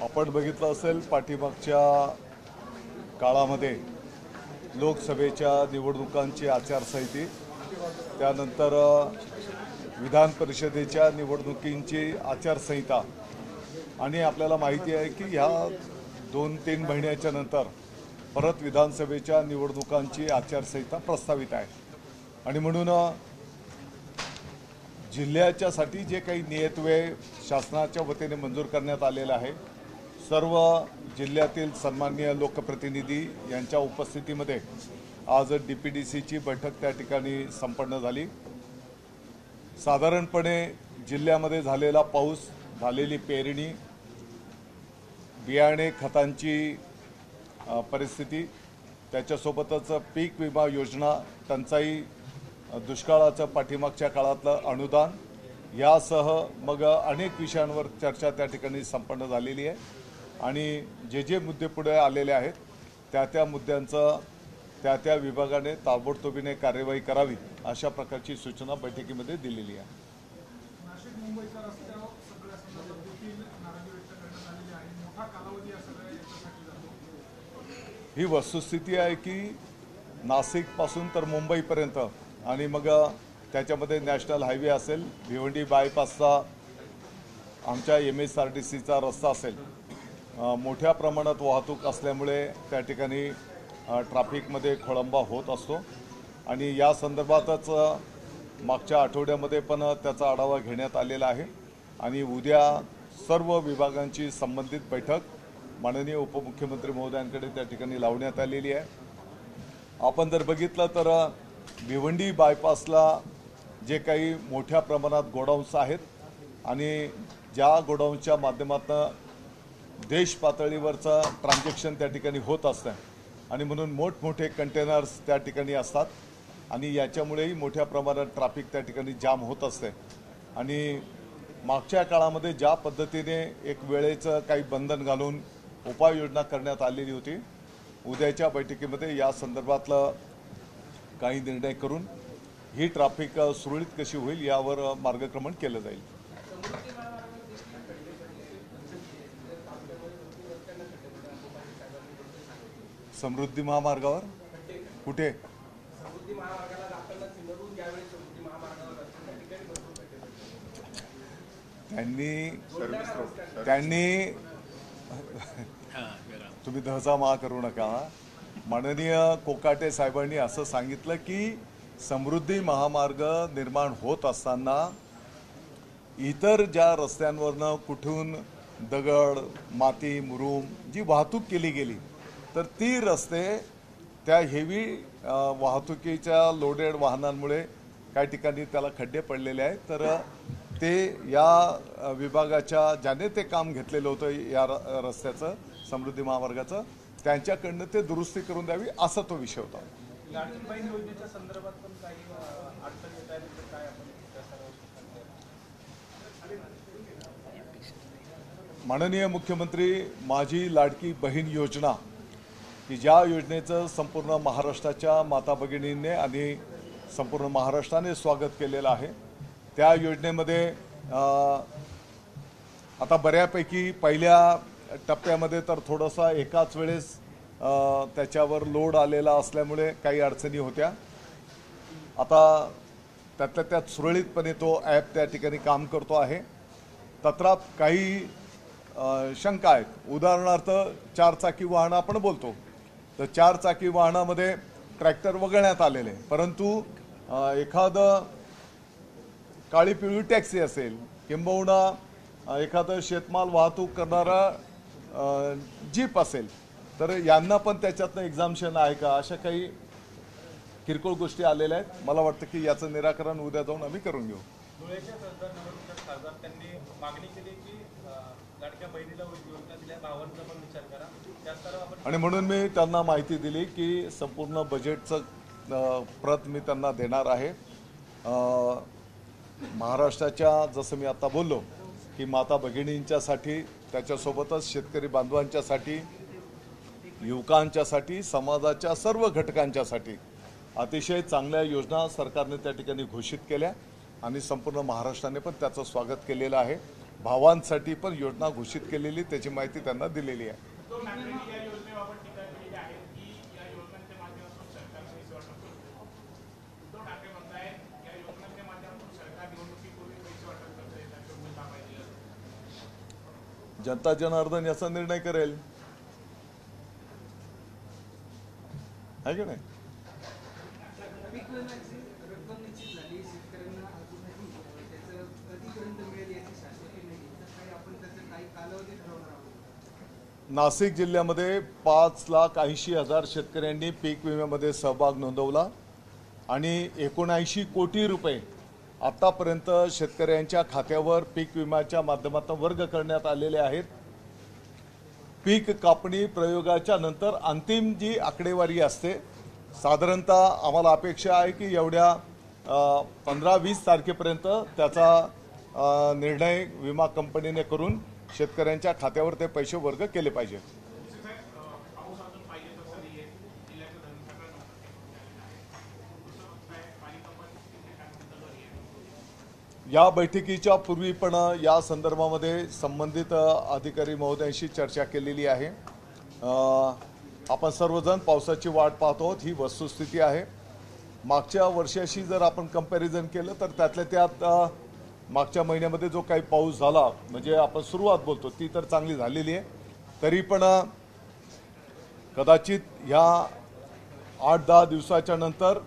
आपण बघितलं असेल पाठीमागच्या काळामध्ये लोकसभेच्या निवडणुकांची आचारसंहिता, त्यानंतर विधान परिषदेच्या निवडणुकींची आचारसंहिता आणि आपल्याला माहिती आहे की ह्या 2-3 महिन्याच्या नंतर परत विधानसभेच्या निवडणुकांची आचारसंहिता प्रस्तावित आहे। आणि म्हणून जिल्ह्याच्यासाठी जे काही नियतव्यय शासनाच्या वतीने मंजूर करण्यात आलेला आहे, सर्व जिल्ह्यातील सन्माननीय लोकप्रतिनिधी यांच्या उपस्थितीमध्ये आज डीपीडीसीची बैठक त्या ठिकाणी संपन्न झाली। साधारणपणे जिल्ह्यामध्ये झालेला पाऊस, झालेली पेरणी, बियाणे खतांची परिस्थिती, त्याच्यासोबतच पीक विमा योजना, टंचाई, दुष्काळाचं पाठीमागच्या काळातलं अनुदान यासह मग अनेक विषयांवर चर्चा त्या ठिकाणी संपन्न झालेली आहे। आणि जे मुद्दे पुढे आलेले आहेत त्या मुद्द्यांचं त्या विभागाने ताबडतोबीने कार्यवाही करावी अशा प्रकारची सूचना बैठकीमध्ये दिलेली आहे। ही वस्तुस्थिती आहे की नाशिकपासून तर मुंबईपर्यंत आणि मग त्याच्यामध्ये नॅशनल हायवे असेल, भिवंडी बायपासचा आमच्या MSRDCचा रस्ता असेल, मोठ्या प्रमाणात वाहतूक असल्यामुळे त्या ठिकाणी ट्रॅफिकमध्ये खोळंबा होत असतो। आणि या संदर्भातच मागच्या आठवड्यामध्ये पण त्याचा आढावा घेण्यात आलेला आहे। आणि उद्या सर्व विभागांची संबंधित बैठक माननीय उपमुख्यमंत्री महोदयांकडे त्या ठिकाणी लावण्यात आलेली आहे। आपण जर बघितलं तर भिवंडी बायपासला जे काही मोठ्या प्रमाणात गोडाऊन्स आहेत आणि ज्या गोडाऊनच्या माध्यमातून देश पातळीवरचं ट्रान्झॅक्शन त्या ठिकाणी होत असतं आणि म्हणून मोठमोठे कंटेनर्स त्या ठिकाणी असतात आणि याच्यामुळेही मोठ्या प्रमाणात ट्रॅफिक त्या ठिकाणी जाम होत असते। आणि मागच्या काळामध्ये ज्या पद्धतीने एक वेळेचं काही बंधन घालून उपाययोजना करण्यात आलेली होती, उद्याच्या बैठकीमध्ये या संदर्भातलं काही निर्णय करून ही ट्रॅफिक सुरळीत कशी होईल यावर मार्गक्रमण केलं जाईल। समृद्धी महामार्गावर कुठे? त्यांनी तुम्ही दहजा करू नका। माननीय कोकाटे साहेबांनी असं सांगितलं की समृद्धी महामार्ग निर्माण होत असताना इतर ज्या रस्त्यांवरनं कुठून दगड, माती, मुरूम जी वाहतूक केली गेली तर ती रस्ते त्या हेवी वाहतुकीच्या लोडेड वाहनांमुळे काही ठिकाणी त्याला खड्डे पडलेले आहेत। तर ते या विभागाच्या ज्याने ते काम घेतलेलं होतं या रस्त्याचं, समृद्धी महामार्गाचं, त्यांच्याकडनं ते दुरुस्ती करून द्यावी असा तो विषय होता। माननीय मुख्यमंत्री माझी लाडकी बहीण योजना की ज्या योजनेचं संपूर्ण महाराष्ट्राच्या माता भगिनींनी आणि संपूर्ण महाराष्ट्राने स्वागत केलेलं आहे, त्या योजनेमध्ये आता बऱ्यापैकी पहिल्या टप्प्यामध्ये तर थोडासा एकाच वेळेस त्याच्यावर लोड आलेला असल्यामुळे काही अडचणी होत्या। आता त्यातल्या त्यात सुरळीतपणे तो ॲप त्या ठिकाणी काम करतो आहे। तत्रात काही शंका आहेत। उदाहरणार्थ 4 चाकी वाहन आपण बोलतो तर 4 चाकी वाहनामध्ये ट्रॅक्टर वगळण्यात आलेले, परंतु एखादं काळी पिवळी टॅक्सी असेल किंबहुना एखादं शेतमाल वाहतूक करणारा जीप असेल तर यांना पण त्याच्यातनं एक्झाम्पशन आहे का, अशा काही किरकोळ गोष्टी आलेल्या आहेत। मला वाटतं की याचं निराकरण उद्या जाऊन आम्ही करून घेऊ। आणि म्हणून मी त्यांना माहिती दिली की संपूर्ण बजेटचं प्रत मी त्यांना देणार आहे। महाराष्ट्राच्या जसं मी आता बोललो की माता भगिनींच्यासाठी, त्याच्यासोबतच शेतकरी बांधवांच्यासाठी, युवकांच्यासाठी, समाजाच्या सर्व घटकांच्यासाठी अतिशय चांगल्या योजना सरकारने त्या ठिकाणी घोषित केल्या आणि संपूर्ण महाराष्ट्राने पण त्याचं स्वागत केलेलं आहे। भावांसाठी पण योजना घोषित केलेली, त्याची माहिती त्यांना दिलेली आहे. जनता जनार्दन याचा निर्णय करेल, आहे की नाही? नाशिक जिल्ह्यामध्ये 5,80,000 शेतकऱ्यांनी पीक विम्यामध्ये सहभाग नोंदवला आणि 79 कोटी रुपये आतापर्यंत शेतकऱ्यांच्या खात्यावर पीक विम्याच्या माध्यमातून वर्ग करण्यात आलेले आहेत. पीक कापणी प्रयोगाच्या नंतर अंतिम जी आकडेवारी असते, साधारणतः आम्हाला अपेक्षा आहे की एवढ्या 15-20 तारखेपर्यंत त्याचा निर्णय विमा कंपनीने करून शेतकऱ्यांच्या खात्यावर ते पैसे वर्ग केले पाहिजे. या बैठकीच्या पूर्वी पण या संदर्भामध्ये संबंधित अधिकारी महोदयांशी चर्चा केलेली आहे. आपण सर्वजण पावसाची वाट पाहतो आहोत, ही वस्तुस्थिती आहे. मागच्या वर्षाशी जर आपण कंपॅरिझन केलं तर त्यातल्या त्यात मागच्या महिन्यामध्ये जो काही पाऊस झाला, म्हणजे आपण सुरुवात बोलतो ती तर चांगली झालेली आहे. तरी पण कदाचित ह्या 8-10 दिवसाच्या नंतर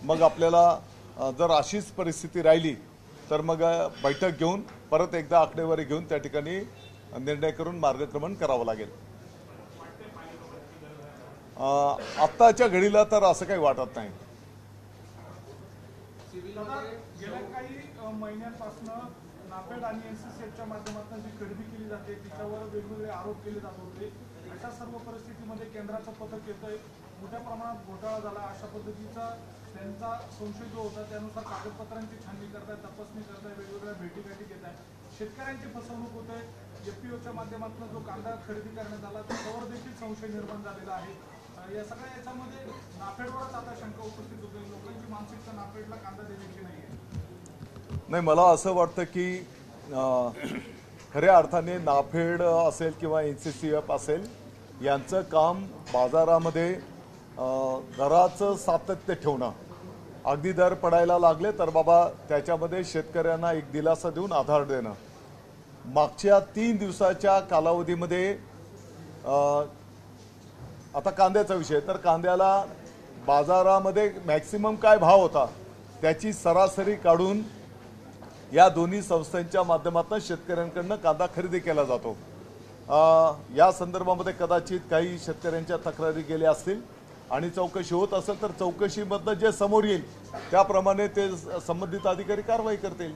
मग आपल्याला जर अशीच परिस्थिती राहिली तर मग बैठक घेऊन परत एकदा आकडेवारी घेऊन त्या ठिकाणी निर्णय करून मार्गक्रमण करावं लागेल. आत्ताच्या घडीला तर असं काही वाटत नाही. गेल्या काही महिन्यांपासून नाफेड आणि एनसीसीएफच्या माध्यमातून जी खरेदी केली जाते तिच्यावर वेगवेगळे आरोप केले जात होते. अशा सर्व परिस्थितीमध्ये केंद्राचं पथक येतंय, मोठ्या प्रमाणात घोटाळा झाला अशा पद्धतीचा त्यांचा संशय जो होता, त्यानुसार कागदपत्रांची छाननी करताय, तपासणी करताय, वेगवेगळ्या भेटीगाठी घेत आहे. शेतकऱ्यांची फसवणूक होत आहे. एफपीओच्या माध्यमातून जो कांदा खरेदी करण्यात आला त्याच्यावर देखील संशय निर्माण झालेला आहे. या सगळ्या याच्यामध्ये नाफेडवरच आता शंका उपस्थित होते. लोकांची मानसिकता नाफेडला कांदा देण्याची नाही आहे. नाही, मला असं वाटतं की खऱ्या अर्थाने नाफेड असेल किंवा एनसीसीएफ असेल, यांचं काम बाजारामध्ये दराचं सातत्य ठेवणं. अगदी दर पडायला लागले तर बाबा त्याच्यामध्ये शेतकऱ्यांना एक दिलासा देऊन आधार देणं. मागच्या 3 दिवसाच्या कालावधीमध्ये आता कांद्याचा विषय, तर कांद्याला बाजारामध्ये मॅक्सिमम काय भाव होता त्याची सरासरी काढून या दोन्ही संस्थांच्या माध्यमातून शेतकऱ्यांकडून कांदा खरेदी केला जातो. या संदर्भामध्ये कदाचित काही शेतकऱ्यांच्या तक्रारी गेल्या असतील आणि चौकशी होत असेल तर चौकशीमधनं जे समोर येईल त्याप्रमाणे ते संबंधित अधिकारी कारवाई करतील.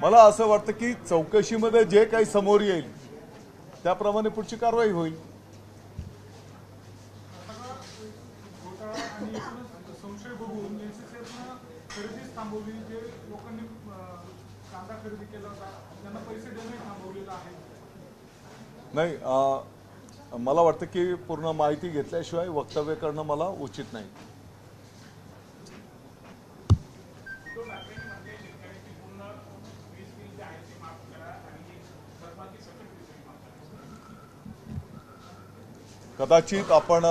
मला असं वाटतं की चौकशीमध्ये जे काही समोर येईल त्याप्रमाणे पुढची कारवाई होईल. संशय बघून एनसीसीएफनं खरेदीच थांबवली. जे लोकांनी कांदा खरेदी केला होता त्यांना पैसे देणे थांबवलेलं आहे. नाही, मला वाटतं की पूर्ण माहिती घेतल्याशिवाय वक्तव्य करणं मला उचित नाही. कदाचित आपण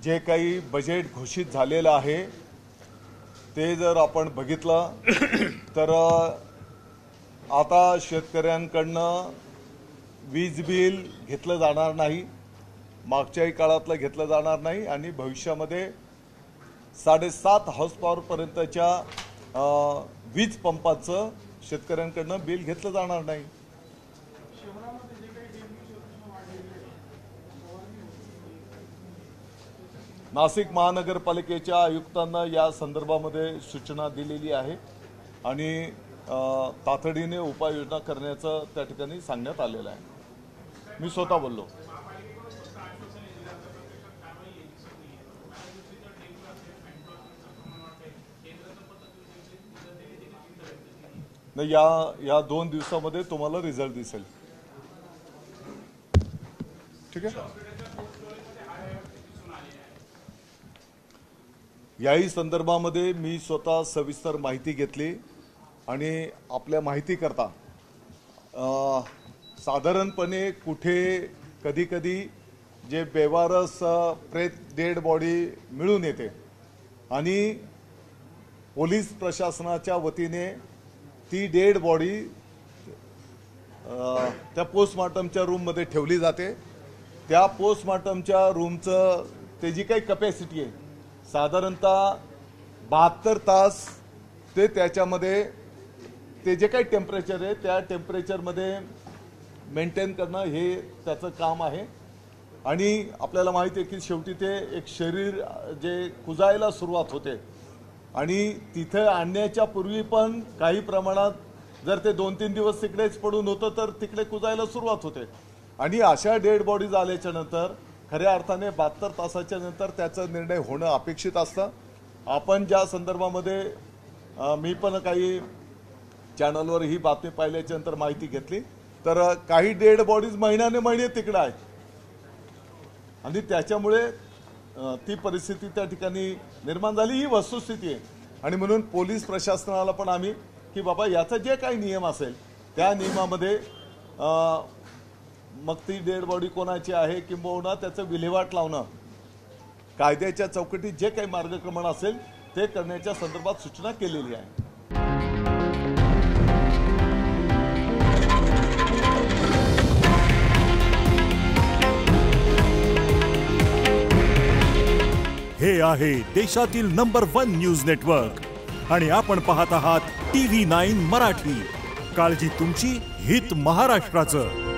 जे काही बजेट घोषित झालेलं आहे ते जर आपण बघितलं तर आता शेतकऱ्यांकडनं वीज बिल घेतलं जाणार नाही, मागच्याही काळातलं घेतलं जाणार नाही आणि भविष्यामध्ये 7.5 हॉर्स पॉवर पर्यंतच्या वीज पंपाचं शेतकऱ्यांकडनं बिल घेतलं जाणार नाही. नाशिक महानगरपालिकेच्या आयुक्तांना या संदर्भामध्ये सूचना दिलेली आहे आणि तातडीने उपाययोजना करण्याचं त्या ठिकाणी सांगण्यात आलेलं आहे. मी स्वतः बोललो. नाही, या 2 दिवसामध्ये तुम्हाला रिझल्ट दिसेल. ठीक आहे. याही संदर्भामध्ये मी स्वतः सविस्तर माहिती घेतली आणि आपल्या माहितीकरता साधारणपणे कुठे कधी जे बेवारस प्रेत डेड बॉडी मिळून येते आणि पोलीस प्रशासनाच्या वतीने ती डेड बॉडी त्या पोस्टमॉर्टमच्या रूममध्ये ठेवली जाते। त्या पोस्टमॉर्टमच्या रूमचं ते जी काही कॅपॅसिटी आहे साधारणतः 72 तास ते त्याच्यामध्ये ते जे काही टेम्परेचर आहे त्या टेम्परेचरमध्ये मेंटेन करणं हे त्याचं काम आहे। आणि आपल्याला माहिती आहे की शेवटी ते एक शरीर जे कुजायला सुरुवात होते आणि तिथे आणण्याच्या पूर्वी पण काही प्रमाणात जर ते 2-3 दिवस तिकडेच पडून होतं तर तिकडे कुजायला सुरुवात होते आणि अशा डेड बॉडीज आल्याच्या नंतर खऱ्या अर्थाने 72 तासाच्या नंतर त्याचा निर्णय होणं अपेक्षित असतं। आपण ज्या संदर्भामध्ये मी पण काही चॅनलवर ही बातमी पाहिल्याच्या नंतर माहिती घेतली तर काही डेड बॉडीज महिने तिकडे आहेत आणि त्याच्यामुळे ती परिस्थिती त्या ठिकाणी निर्माण झाली ही वस्तुस्थिती आहे। आणि म्हणून पोलीस प्रशासनाला पण आम्ही की बाबा याचा जे काही नियम असेल त्या नियमामध्ये मग ती डेड बॉडी कोणाची आहे किंबहुना त्याचं विल्हेवाट लावणं कायद्याच्या चौकटीत जे काही मार्गक्रमण असेल ते करण्याच्या संदर्भात सूचना केलेली आहे। हे आहे देशातील नंबर 1 न्यूज नेटवर्क आणि आपण पाहत आहात TV9 मराठी। काळजी तुमची, हित महाराष्ट्राचं।